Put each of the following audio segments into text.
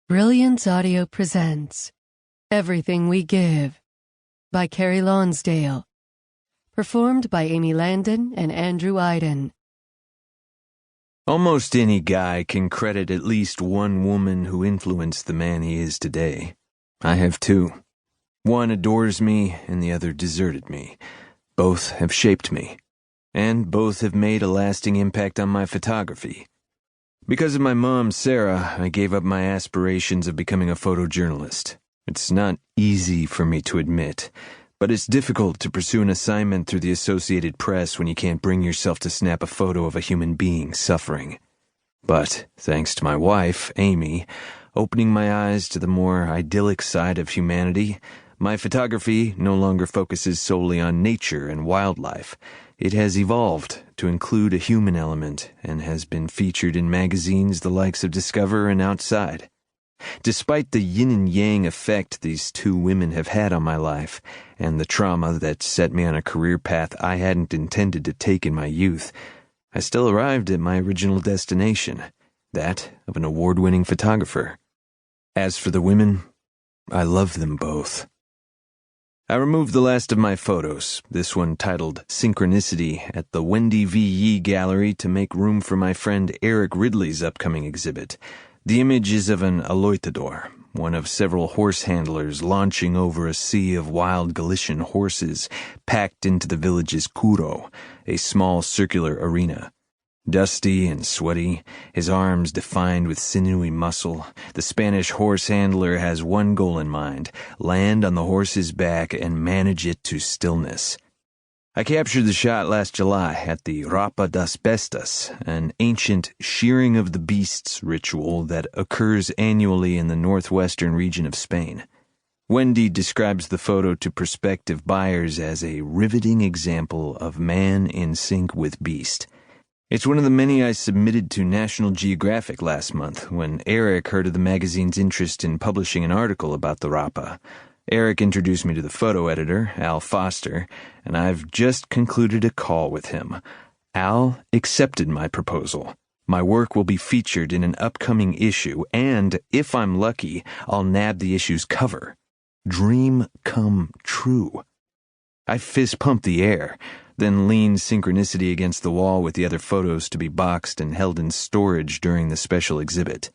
Brilliance Audio presents Everything We Give by Kerry Lonsdale. Performed by Aimee and Andrew Iden. Almost any guy can credit at least one woman who influenced the man he is today. I have two. One adores me and the other deserted me. Both have shaped me. And both have made a lasting impact on my photography. Because of my mom, Sarah, I gave up my aspirations of becoming a photojournalist. It's not easy for me to admit, but it's difficult to pursue an assignment through the Associated Press when you can't bring yourself to snap a photo of a human being suffering. But, thanks to my wife, Aimee, opening my eyes to the more idyllic side of humanity, my photography no longer focuses solely on nature and wildlife. It has evolved to include a human element and has been featured in magazines the likes of Discover and Outside. Despite the yin and yang effect these two women have had on my life, and the trauma that set me on a career path I hadn't intended to take in my youth, I still arrived at my original destination, that of an award-winning photographer. As for the women, I love them both. I removed the last of my photos, this one titled Synchronicity, at the Wendy V. Yee Gallery to make room for my friend Eric Ridley's upcoming exhibit. The image is of an elude, one of several horse handlers launching over a sea of wild Galician horses packed into the village's kuro, a small circular arena. Dusty and sweaty, his arms defined with sinewy muscle, the Spanish horse handler has one goal in mind: land on the horse's back and manage it to stillness. I captured the shot last July at the Rapa das Bestas, an ancient shearing of the beasts ritual that occurs annually in the northwestern region of Spain. Wendy describes the photo to prospective buyers as a riveting example of man in sync with beast. It's one of the many I submitted to National Geographic last month when Eric heard of the magazine's interest in publishing an article about the Rapa. Eric introduced me to the photo editor, Al Foster, and I've just concluded a call with him. Al accepted my proposal. My work will be featured in an upcoming issue, and, if I'm lucky, I'll nab the issue's cover. Dream come true. I fist-pumped the air, then leaned Synchronicity against the wall with the other photos to be boxed and held in storage during the special exhibit.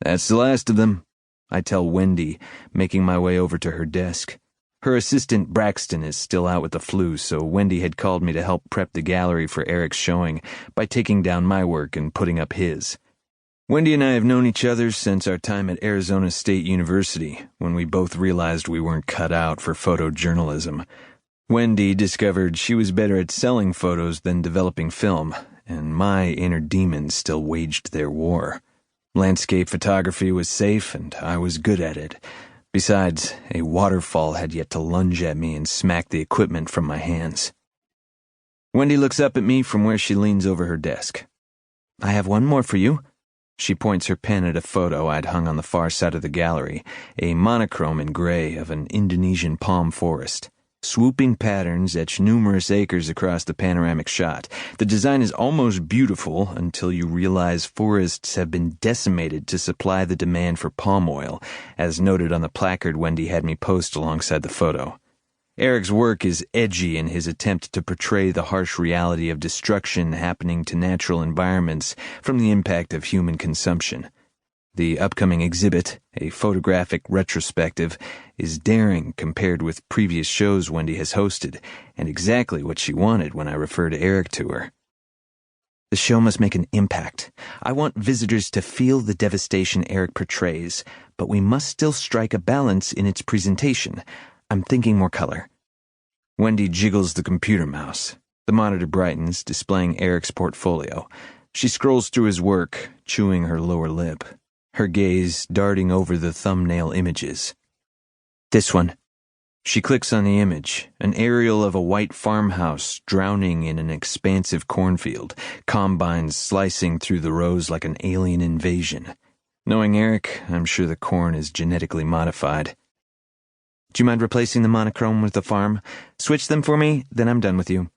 That's the last of them, I tell Wendy, making my way over to her desk. Her assistant Braxton is still out with the flu, so Wendy had called me to help prep the gallery for Eric's showing by taking down my work and putting up his. Wendy and I have known each other since our time at Arizona State University, when we both realized we weren't cut out for photojournalism. Wendy discovered she was better at selling photos than developing film, and my inner demons still waged their war. Landscape photography was safe, and I was good at it. Besides, a waterfall had yet to lunge at me and smack the equipment from my hands. Wendy looks up at me from where she leans over her desk. I have one more for you. She points her pen at a photo I'd hung on the far side of the gallery, a monochrome in gray of an Indonesian palm forest. Swooping patterns etch numerous acres across the panoramic shot. The design is almost beautiful until you realize forests have been decimated to supply the demand for palm oil, as noted on the placard Wendy had me post alongside the photo. Eric's work is edgy in his attempt to portray the harsh reality of destruction happening to natural environments from the impact of human consumption. The upcoming exhibit, a photographic retrospective, is daring compared with previous shows Wendy has hosted, and exactly what she wanted when I referred Eric to her. The show must make an impact. I want visitors to feel the devastation Eric portrays, but we must still strike a balance in its presentation. I'm thinking more color. Wendy jiggles the computer mouse. The monitor brightens, displaying Eric's portfolio. She scrolls through his work, chewing her lower lip, her gaze darting over the thumbnail images. This one. She clicks on the image, an aerial of a white farmhouse drowning in an expansive cornfield, combines slicing through the rows like an alien invasion. Knowing Eric, I'm sure the corn is genetically modified. Do you mind replacing the monochrome with the farm? Switch them for me, then I'm done with you.